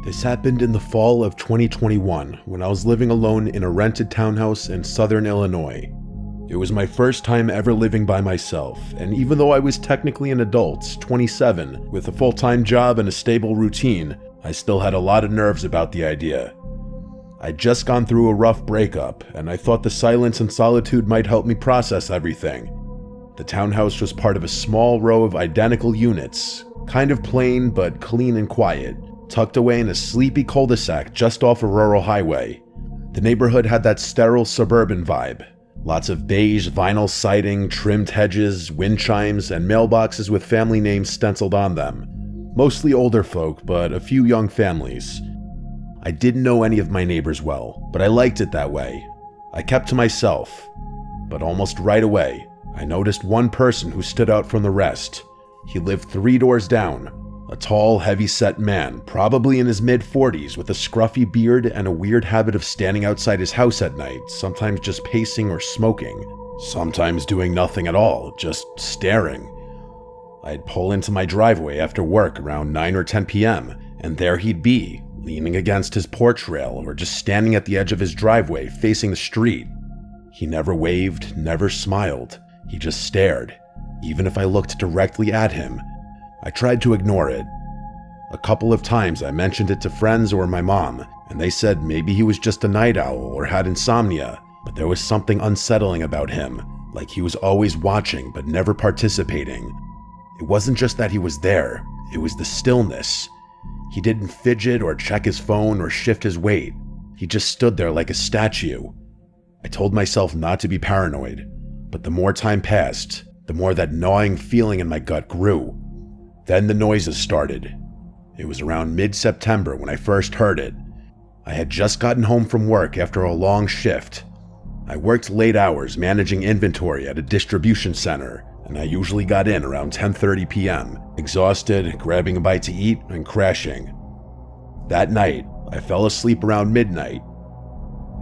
This happened in the fall of 2021 when I was living alone in a rented townhouse in southern Illinois. It was my first time ever living by myself, and even though I was technically an adult, 27, with a full-time job and a stable routine, I still had a lot of nerves about the idea. I'd just gone through a rough breakup, and I thought the silence and solitude might help me process everything. The townhouse was part of a small row of identical units, kind of plain but clean and quiet, tucked away in a sleepy cul-de-sac just off a rural highway. The neighborhood had that sterile suburban vibe. Lots of beige vinyl siding, trimmed hedges, wind chimes, and mailboxes with family names stenciled on them. Mostly older folk, but a few young families. I didn't know any of my neighbors well, but I liked it that way. I kept to myself. But almost right away, I noticed one person who stood out from the rest. He lived 3 doors down. A tall, heavy-set man, probably in his mid-40s, with a scruffy beard and a weird habit of standing outside his house at night, sometimes just pacing or smoking, sometimes doing nothing at all, just staring. I'd pull into my driveway after work around 9 or 10 p.m., and there he'd be, leaning against his porch rail or just standing at the edge of his driveway facing the street. He never waved, never smiled. He just stared. Even if I looked directly at him, I tried to ignore it. A couple of times I mentioned it to friends or my mom, and they said maybe he was just a night owl or had insomnia, but there was something unsettling about him, like he was always watching but never participating. It wasn't just that he was there, it was the stillness. He didn't fidget or check his phone or shift his weight. He just stood there like a statue. I told myself not to be paranoid, but the more time passed, the more that gnawing feeling in my gut grew. Then the noises started. It was around mid-September when I first heard it. I had just gotten home from work after a long shift. I worked late hours managing inventory at a distribution center, and I usually got in around 10:30 p.m., exhausted, grabbing a bite to eat, and crashing. That night, I fell asleep around midnight.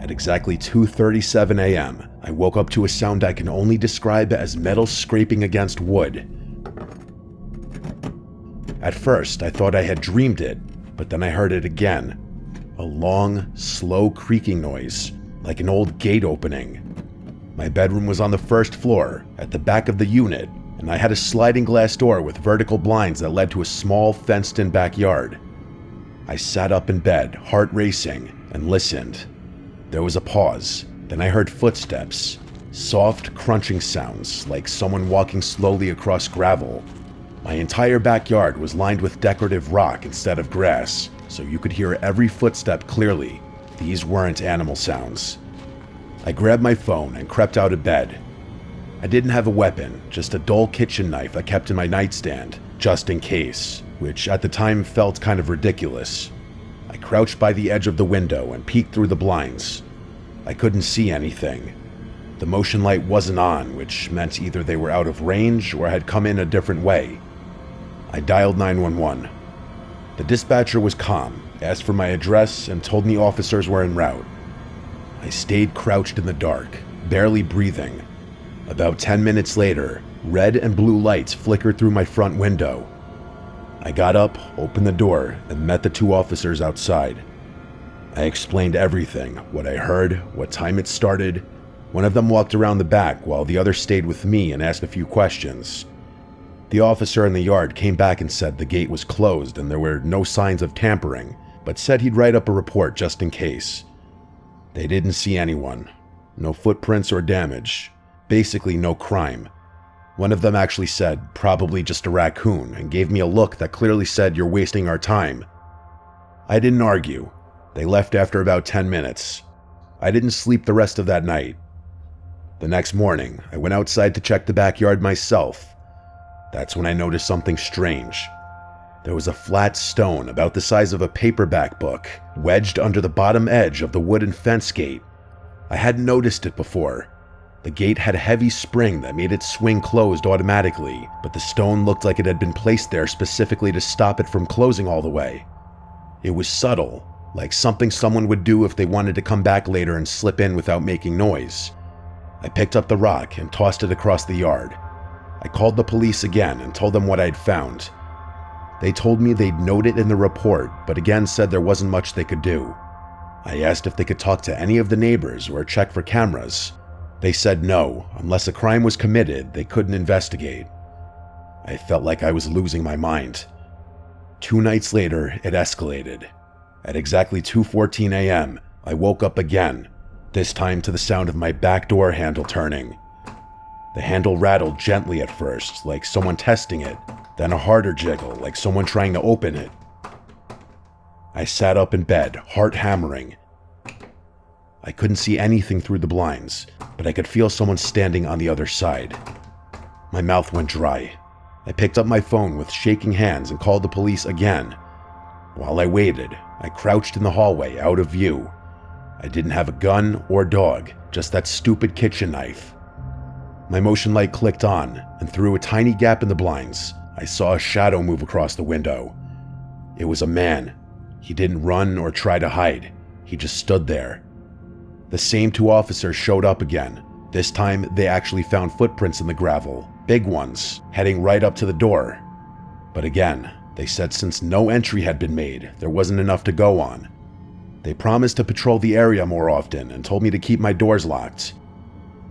At exactly 2:37 a.m., I woke up to a sound I can only describe as metal scraping against wood. At first, I thought I had dreamed it, but then I heard it again. A long, slow creaking noise, like an old gate opening. My bedroom was on the first floor, at the back of the unit, and I had a sliding glass door with vertical blinds that led to a small, fenced-in backyard. I sat up in bed, heart racing, and listened. There was a pause, then I heard footsteps, soft, crunching sounds, like someone walking slowly across gravel. My entire backyard was lined with decorative rock instead of grass, so you could hear every footstep clearly. These weren't animal sounds. I grabbed my phone and crept out of bed. I didn't have a weapon, just a dull kitchen knife I kept in my nightstand, just in case, which at the time felt kind of ridiculous. I crouched by the edge of the window and peeked through the blinds. I couldn't see anything. The motion light wasn't on, which meant either they were out of range or had come in a different way. I dialed 911. The dispatcher was calm, asked for my address, and told me officers were en route. I stayed crouched in the dark, barely breathing. About 10 minutes later, red and blue lights flickered through my front window. I got up, opened the door, and met the 2 officers outside. I explained everything, what I heard, what time it started. One of them walked around the back while the other stayed with me and asked a few questions. The officer in the yard came back and said the gate was closed and there were no signs of tampering, but said he'd write up a report just in case. They didn't see anyone. No footprints or damage. Basically no crime. One of them actually said, probably just a raccoon, and gave me a look that clearly said, "You're wasting our time." I didn't argue. They left after about 10 minutes. I didn't sleep the rest of that night. The next morning, I went outside to check the backyard myself. That's when I noticed something strange. There was a flat stone about the size of a paperback book, wedged under the bottom edge of the wooden fence gate. I hadn't noticed it before. The gate had a heavy spring that made it swing closed automatically, but the stone looked like it had been placed there specifically to stop it from closing all the way. It was subtle, like something someone would do if they wanted to come back later and slip in without making noise. I picked up the rock and tossed it across the yard. I called the police again and told them what I'd found. They told me they'd note it in the report, but again said there wasn't much they could do. I asked if they could talk to any of the neighbors or check for cameras. They said no, unless a crime was committed, they couldn't investigate. I felt like I was losing my mind. 2 nights later, it escalated. At exactly 2:14 a.m., I woke up again, this time to the sound of my back door handle turning. The handle rattled gently at first, like someone testing it, then a harder jiggle, like someone trying to open it. I sat up in bed, heart hammering. I couldn't see anything through the blinds, but I could feel someone standing on the other side. My mouth went dry. I picked up my phone with shaking hands and called the police again. While I waited, I crouched in the hallway, out of view. I didn't have a gun or dog, just that stupid kitchen knife. My motion light clicked on, and through a tiny gap in the blinds, I saw a shadow move across the window. It was a man. He didn't run or try to hide. He just stood there. The same 2 officers showed up again. This time, they actually found footprints in the gravel, big ones, heading right up to the door. But again, they said since no entry had been made, there wasn't enough to go on. They promised to patrol the area more often and told me to keep my doors locked.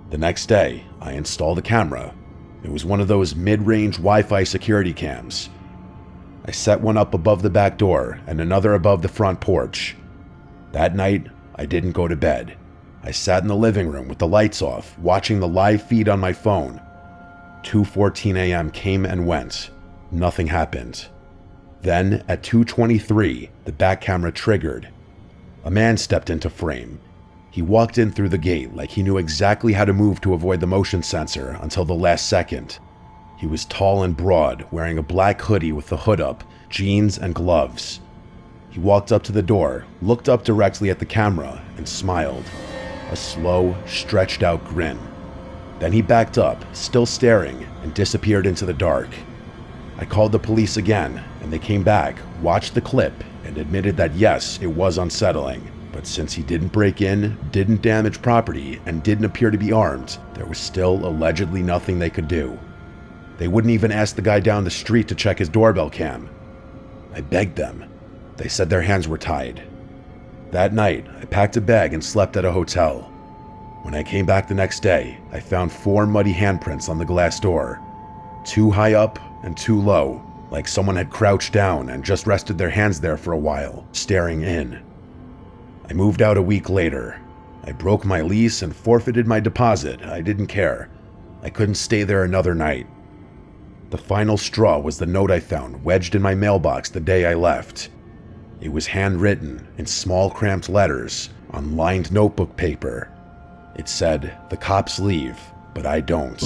The next day, I installed a camera. It was one of those mid-range Wi-Fi security cams. I set one up above the back door and another above the front porch. That night, I didn't go to bed. I sat in the living room with the lights off, watching the live feed on my phone. 2:14 a.m. came and went. Nothing happened. Then, at 2:23, the back camera triggered. A man stepped into frame. He walked in through the gate like he knew exactly how to move to avoid the motion sensor until the last second. He was tall and broad, wearing a black hoodie with the hood up, jeans, and gloves. He walked up to the door, looked up directly at the camera, and smiled. A slow, stretched out grin. Then he backed up, still staring, and disappeared into the dark. I called the police again, and they came back, watched the clip, and admitted that yes, it was unsettling. But since he didn't break in, didn't damage property, and didn't appear to be armed, there was still allegedly nothing they could do. They wouldn't even ask the guy down the street to check his doorbell cam. I begged them. They said their hands were tied. That night, I packed a bag and slept at a hotel. When I came back the next day, I found 4 muddy handprints on the glass door. 2 high up and 2 low, like someone had crouched down and just rested their hands there for a while, staring in. I moved out a week later. I broke my lease and forfeited my deposit. I didn't care. I couldn't stay there another night. The final straw was the note I found wedged in my mailbox the day I left. It was handwritten in small cramped letters on lined notebook paper. It said, "The cops leave, but I don't."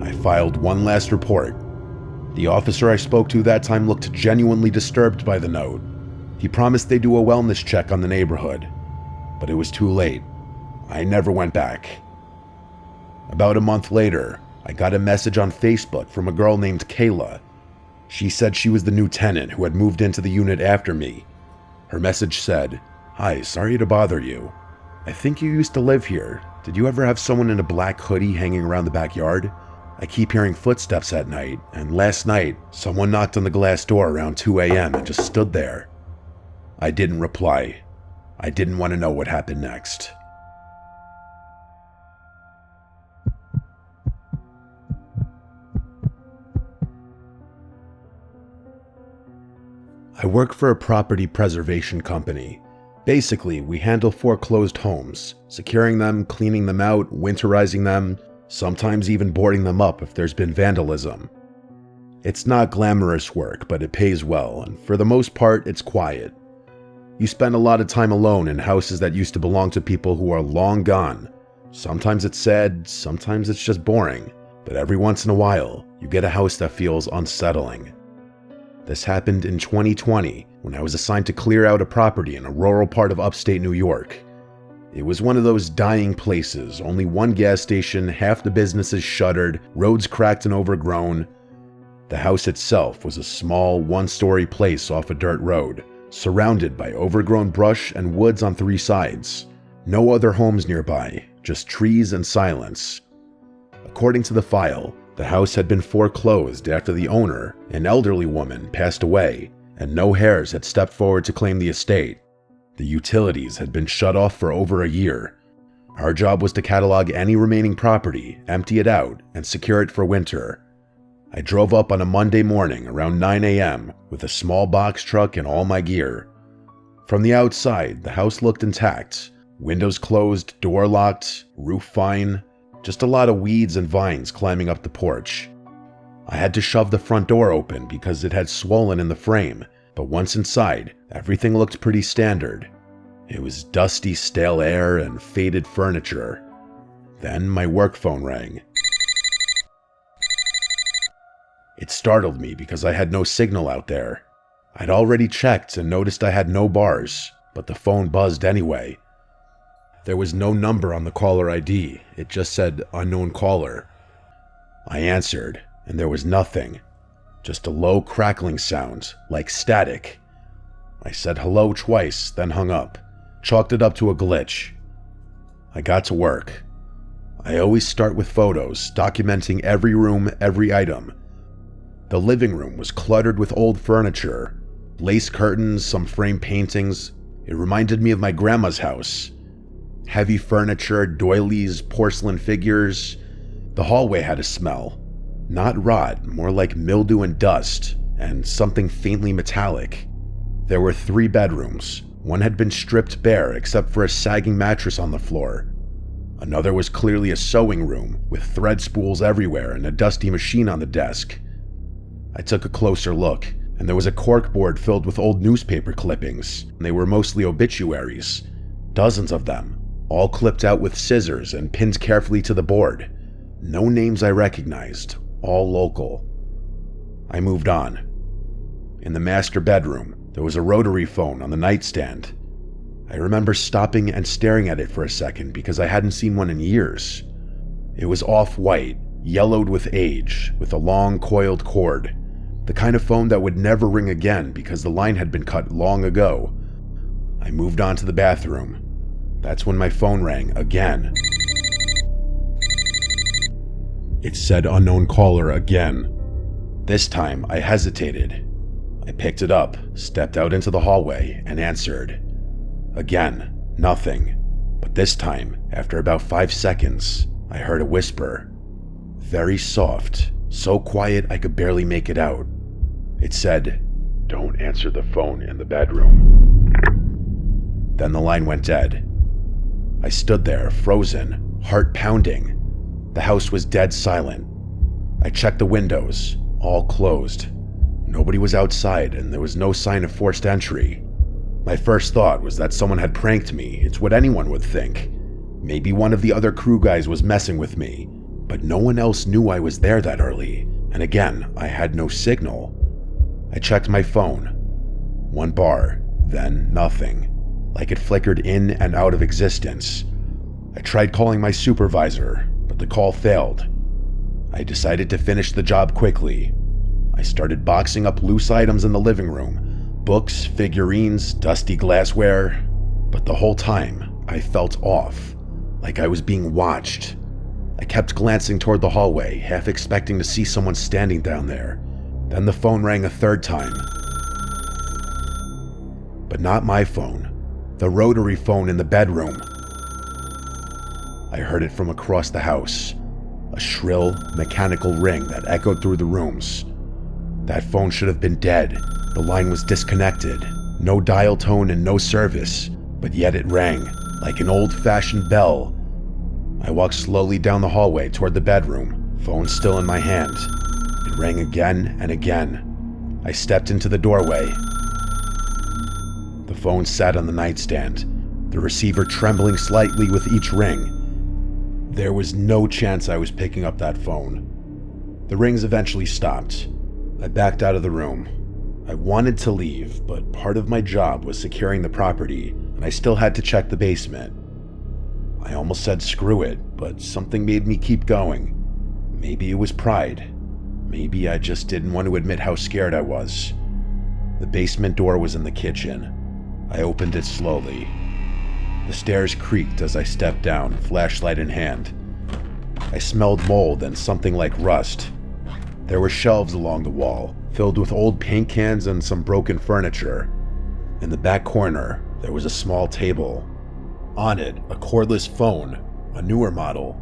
I filed one last report. The officer I spoke to that time looked genuinely disturbed by the note. He promised they'd do a wellness check on the neighborhood, but it was too late. I never went back. About a month later, I got a message on Facebook from a girl named Kayla. She said she was the new tenant who had moved into the unit after me. Her message said, "Hi, sorry to bother you. I think you used to live here. Did you ever have someone in a black hoodie hanging around the backyard? I keep hearing footsteps at night, and last night, someone knocked on the glass door around 2 a.m. and just stood there." I didn't reply. I didn't want to know what happened next. I work for a property preservation company. Basically, we handle foreclosed homes, securing them, cleaning them out, winterizing them, sometimes even boarding them up if there's been vandalism. It's not glamorous work, but it pays well, and for the most part, it's quiet. You spend a lot of time alone in houses that used to belong to people who are long gone. Sometimes it's sad, sometimes it's just boring, but every once in a while, you get a house that feels unsettling. This happened in 2020 when I was assigned to clear out a property in a rural part of upstate New York. It was one of those dying places, only one gas station, half the businesses shuttered, roads cracked and overgrown. The house itself was a small, one-story place off a dirt road, surrounded by overgrown brush and woods on 3 sides. No other homes nearby, just trees and silence. According to the file, The house had been foreclosed after the owner, an elderly woman, passed away, and no heirs had stepped forward to claim the estate. The utilities had been shut off for over a year. Our job was to catalog any remaining property, empty it out, and secure it for winter. I drove up on a Monday morning around 9 a.m. with a small box truck and all my gear. From the outside, the house looked intact. Windows closed, door locked, roof fine, just a lot of weeds and vines climbing up the porch. I had to shove the front door open because it had swollen in the frame, but once inside, everything looked pretty standard. It was dusty, stale air and faded furniture. Then my work phone rang. It startled me because I had no signal out there. I'd already checked and noticed I had no bars, but the phone buzzed anyway. There was no number on the caller ID, it just said unknown caller. I answered, and there was nothing, just a low crackling sound, like static. I said hello twice, then hung up, chalked it up to a glitch. I got to work. I always start with photos, documenting every room, every item. The living room was cluttered with old furniture, lace curtains, some framed paintings. It reminded me of my grandma's house. Heavy furniture, doilies, porcelain figures. The hallway had a smell. Not rot, more like mildew and dust, and something faintly metallic. There were 3 bedrooms. One had been stripped bare except for a sagging mattress on the floor. Another was clearly a sewing room, with thread spools everywhere and a dusty machine on the desk. I took a closer look, and there was a corkboard filled with old newspaper clippings. They were mostly obituaries. Dozens of them, all clipped out with scissors and pinned carefully to the board. No names I recognized, all local. I moved on. In the master bedroom, there was a rotary phone on the nightstand. I remember stopping and staring at it for a second because I hadn't seen one in years. It was off-white, yellowed with age, with a long coiled cord. The kind of phone that would never ring again because the line had been cut long ago. I moved on to the bathroom. That's when my phone rang again. It said unknown caller again. This time, I hesitated. I picked it up, stepped out into the hallway, and answered. Again, nothing. But this time, after about 5 seconds, I heard a whisper. Very soft, so quiet I could barely make it out. It said, "Don't answer the phone in the bedroom." Then the line went dead. I stood there, frozen, heart pounding. The house was dead silent. I checked the windows, all closed. Nobody was outside, and there was no sign of forced entry. My first thought was that someone had pranked me. It's what anyone would think. Maybe one of the other crew guys was messing with me, but no one else knew I was there that early, and again, I had no signal. I checked my phone. 1 bar, then nothing, like it flickered in and out of existence. I tried calling my supervisor, but the call failed. I decided to finish the job quickly. I started boxing up loose items in the living room, books, figurines, dusty glassware, but the whole time I felt off, like I was being watched. I kept glancing toward the hallway, half expecting to see someone standing down there. Then the phone rang a 3rd time. But not my phone, the rotary phone in the bedroom. I heard it from across the house, a shrill, mechanical ring that echoed through the rooms. That phone should have been dead. The line was disconnected, no dial tone and no service, but yet it rang, like an old-fashioned bell. I walked slowly down the hallway toward the bedroom, phone still in my hand. It rang again and again. I stepped into the doorway. The phone sat on the nightstand, the receiver trembling slightly with each ring. There was no chance I was picking up that phone. The rings eventually stopped. I backed out of the room. I wanted to leave, but part of my job was securing the property, and I still had to check the basement. I almost said screw it, but something made me keep going. Maybe it was pride. Maybe I just didn't want to admit how scared I was. The basement door was in the kitchen. I opened it slowly. The stairs creaked as I stepped down, flashlight in hand. I smelled mold and something like rust. There were shelves along the wall, filled with old paint cans and some broken furniture. In the back corner, there was a small table. On it, a cordless phone, a newer model.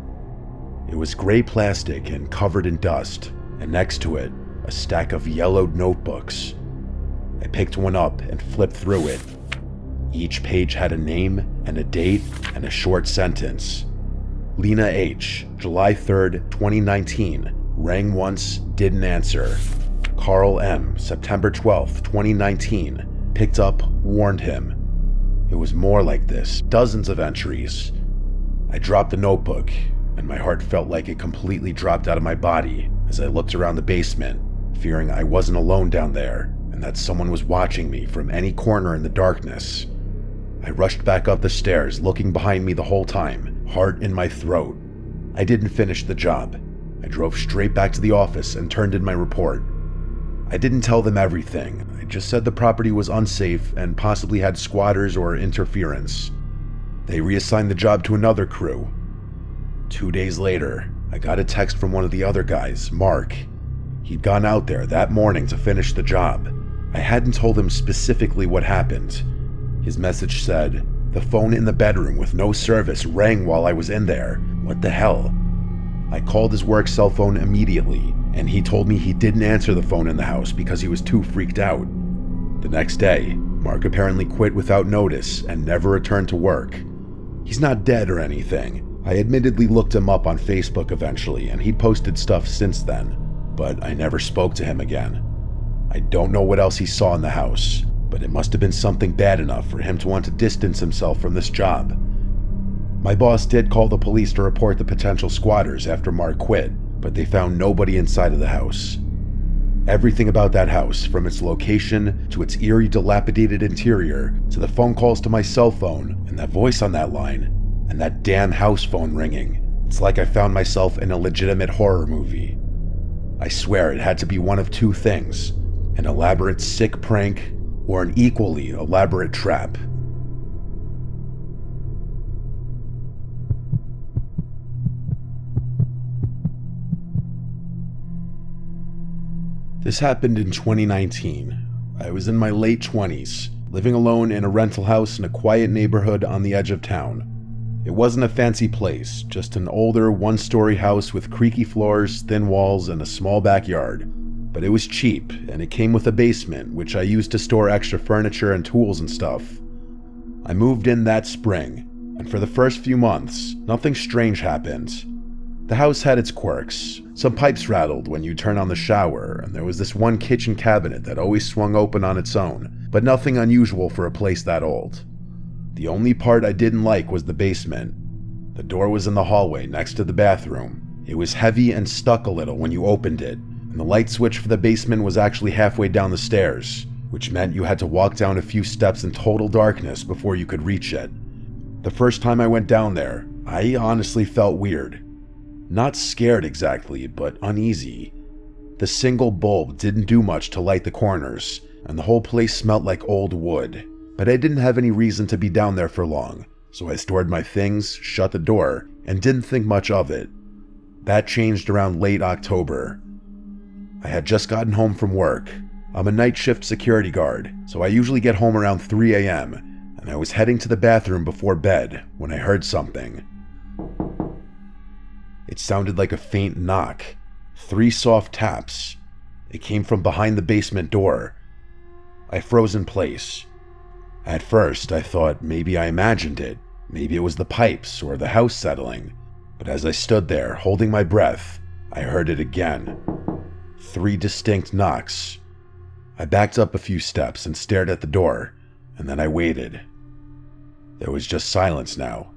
It was gray plastic and covered in dust, and next to it, a stack of yellowed notebooks. I picked one up and flipped through it. Each page had a name and a date and a short sentence. Lena H., July 3rd, 2019, rang once, didn't answer. Carl M., September 12th, 2019, picked up, warned him. It was more like this, dozens of entries. I dropped the notebook, and my heart felt like it completely dropped out of my body as I looked around the basement, fearing I wasn't alone down there and that someone was watching me from any corner in the darkness. I rushed back up the stairs, looking behind me the whole time, heart in my throat. I didn't finish the job. I drove straight back to the office and turned in my report. I didn't tell them everything. I just said the property was unsafe and possibly had squatters or interference. They reassigned the job to another crew. 2 days later, I got a text from one of the other guys, Mark. He'd gone out there that morning to finish the job. I hadn't told him specifically what happened. His message said, "The phone in the bedroom with no service rang while I was in there. What the hell?" I called his work cell phone immediately, and he told me he didn't answer the phone in the house because he was too freaked out. The next day, Mark apparently quit without notice and never returned to work. He's not dead or anything. I admittedly looked him up on Facebook eventually, and he'd posted stuff since then, but I never spoke to him again. I don't know what else he saw in the house, but it must have been something bad enough for him to want to distance himself from this job. My boss did call the police to report the potential squatters after Mark quit, but they found nobody inside of the house. Everything about that house, from its location to its eerie, dilapidated interior, to the phone calls to my cell phone, and that voice on that line, and that damn house phone ringing. It's like I found myself in a legitimate horror movie. I swear it had to be one of two things: an elaborate sick prank or an equally elaborate trap. This happened in 2019. I was in my late 20s, living alone in a rental house in a quiet neighborhood on the edge of town. It wasn't a fancy place, just an older one-story house with creaky floors, thin walls, and a small backyard. But it was cheap, and it came with a basement, which I used to store extra furniture and tools and stuff. I moved in that spring, and for the first few months, nothing strange happened. The house had its quirks. Some pipes rattled when you turn on the shower, and there was this one kitchen cabinet that always swung open on its own, but nothing unusual for a place that old. The only part I didn't like was the basement. The door was in the hallway next to the bathroom. It was heavy and stuck a little when you opened it, and the light switch for the basement was actually halfway down the stairs, which meant you had to walk down a few steps in total darkness before you could reach it. The first time I went down there, I honestly felt weird. Not scared exactly, but uneasy. The single bulb didn't do much to light the corners, and the whole place smelled like old wood. But I didn't have any reason to be down there for long, so I stored my things, shut the door, and didn't think much of it. That changed around late October. I had just gotten home from work. I'm a night shift security guard, so I usually get home around 3 a.m., and I was heading to the bathroom before bed when I heard something. It sounded like a faint knock. 3 soft taps. It came from behind the basement door. I froze in place. At first, I thought maybe I imagined it. Maybe it was the pipes or the house settling. But as I stood there, holding my breath, I heard it again. 3 distinct knocks. I backed up a few steps and stared at the door, and then I waited. There was just silence now.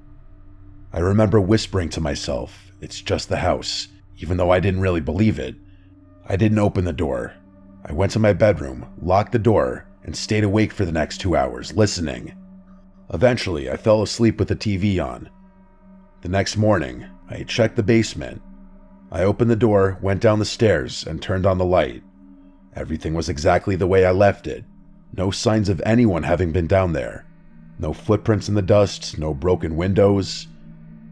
I remember whispering to myself, "It's just the house," even though I didn't really believe it. I didn't open the door. I went to my bedroom, locked the door, and stayed awake for the next 2 hours, listening. Eventually, I fell asleep with the TV on. The next morning, I checked the basement. I opened the door, went down the stairs, and turned on the light. Everything was exactly the way I left it. No signs of anyone having been down there. No footprints in the dust, no broken windows.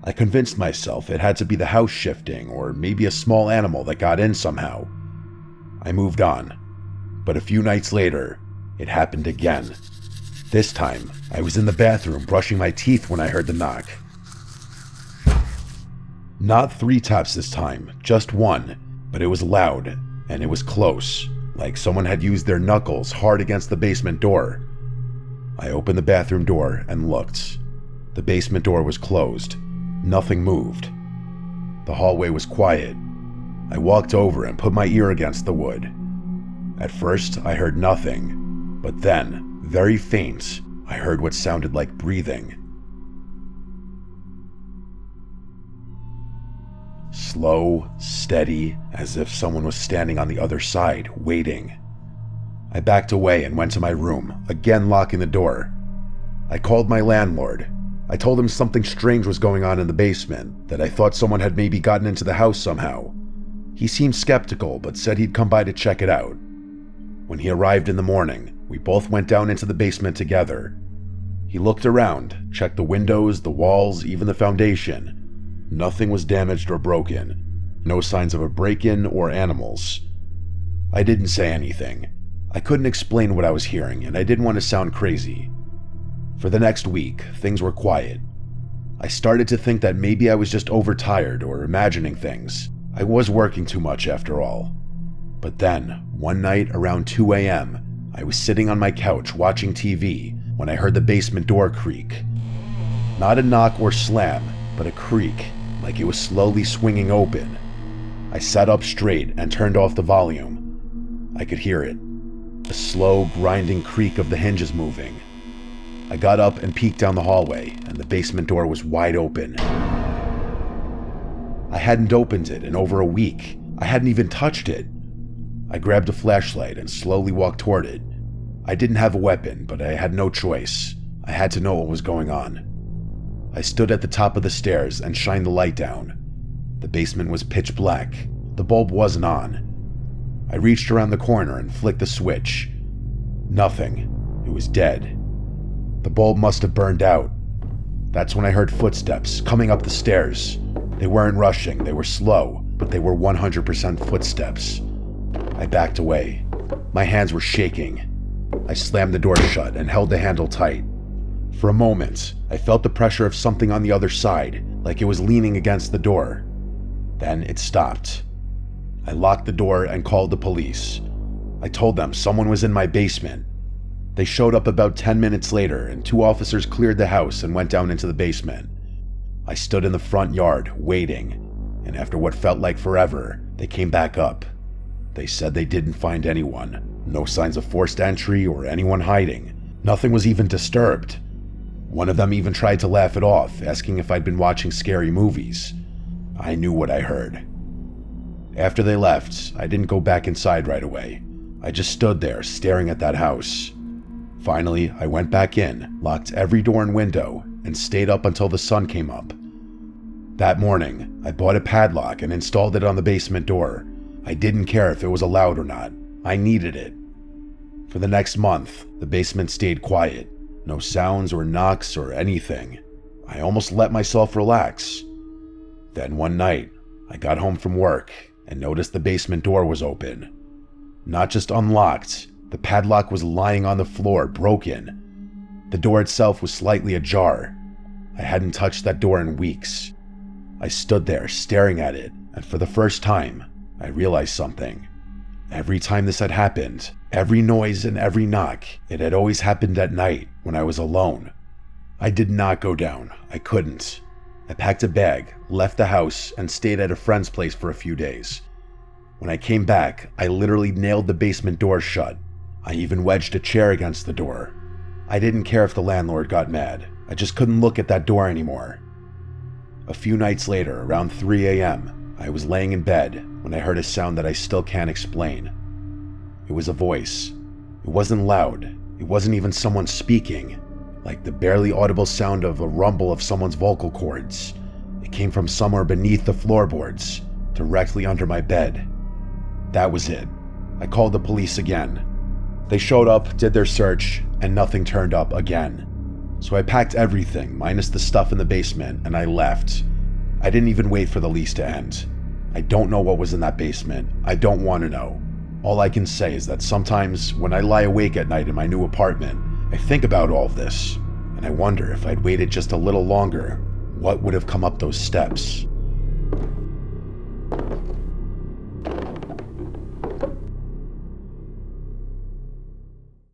I convinced myself it had to be the house shifting or maybe a small animal that got in somehow. I moved on, but a few nights later, it happened again. This time, I was in the bathroom brushing my teeth when I heard the knock. Not 3 taps this time, just 1, but it was loud, and it was close, like someone had used their knuckles hard against the basement door. I opened the bathroom door and looked. The basement door was closed. Nothing moved. The hallway was quiet. I walked over and put my ear against the wood. At first, I heard nothing, but then, very faint, I heard what sounded like breathing. Slow, steady, as if someone was standing on the other side, waiting. I backed away and went to my room, again locking the door. I called my landlord. I told him something strange was going on in the basement, that I thought someone had maybe gotten into the house somehow. He seemed skeptical, but said he'd come by to check it out. When he arrived in the morning, we both went down into the basement together. He looked around, checked the windows, the walls, even the foundation. Nothing was damaged or broken. No signs of a break-in or animals. I didn't say anything. I couldn't explain what I was hearing, and I didn't want to sound crazy. For the next week, things were quiet. I started to think that maybe I was just overtired or imagining things. I was working too much after all. But then, one night around 2 a.m., I was sitting on my couch watching TV when I heard the basement door creak. Not a knock or slam, but a creak, like it was slowly swinging open. I sat up straight and turned off the volume. I could hear it, the slow, grinding creak of the hinges moving. I got up and peeked down the hallway, and the basement door was wide open. I hadn't opened it in over a week. I hadn't even touched it. I grabbed a flashlight and slowly walked toward it. I didn't have a weapon, but I had no choice. I had to know what was going on. I stood at the top of the stairs and shined the light down. The basement was pitch black. The bulb wasn't on. I reached around the corner and flicked the switch. Nothing. It was dead. The bulb must have burned out. That's when I heard footsteps coming up the stairs. They weren't rushing, they were slow, but they were 100% footsteps. I backed away. My hands were shaking. I slammed the door shut and held the handle tight. For a moment, I felt the pressure of something on the other side, like it was leaning against the door. Then it stopped. I locked the door and called the police. I told them someone was in my basement. They showed up about 10 minutes later, and 2 officers cleared the house and went down into the basement. I stood in the front yard, waiting, and after what felt like forever, they came back up. They said they didn't find anyone. No signs of forced entry or anyone hiding. Nothing was even disturbed. One of them even tried to laugh it off, asking if I'd been watching scary movies. I knew what I heard. After they left, I didn't go back inside right away. I just stood there, staring at that house. Finally, I went back in, locked every door and window, and stayed up until the sun came up. That morning, I bought a padlock and installed it on the basement door. I didn't care if it was allowed or not. I needed it. For the next month, the basement stayed quiet. No sounds or knocks or anything. I almost let myself relax. Then one night, I got home from work and noticed the basement door was open. Not just unlocked, the padlock was lying on the floor, broken. The door itself was slightly ajar. I hadn't touched that door in weeks. I stood there staring at it, and for the first time, I realized something. Every time this had happened, every noise and every knock, it had always happened at night when I was alone. I did not go down. I couldn't. I packed a bag, left the house, and stayed at a friend's place for a few days. When I came back, I literally nailed the basement door shut. I even wedged a chair against the door. I didn't care if the landlord got mad. I just couldn't look at that door anymore. A few nights later, around 3 a.m., I was laying in bed when I heard a sound that I still can't explain. It was a voice. It wasn't loud. It wasn't even someone speaking, like the barely audible sound of a rumble of someone's vocal cords. It came from somewhere beneath the floorboards, directly under my bed. That was it. I called the police again. They showed up, did their search, and nothing turned up again. So I packed everything, minus the stuff in the basement, and I left. I didn't even wait for the lease to end. I don't know what was in that basement. I don't want to know. All I can say is that sometimes when I lie awake at night in my new apartment, I think about all this, and I wonder if I'd waited just a little longer, what would have come up those steps.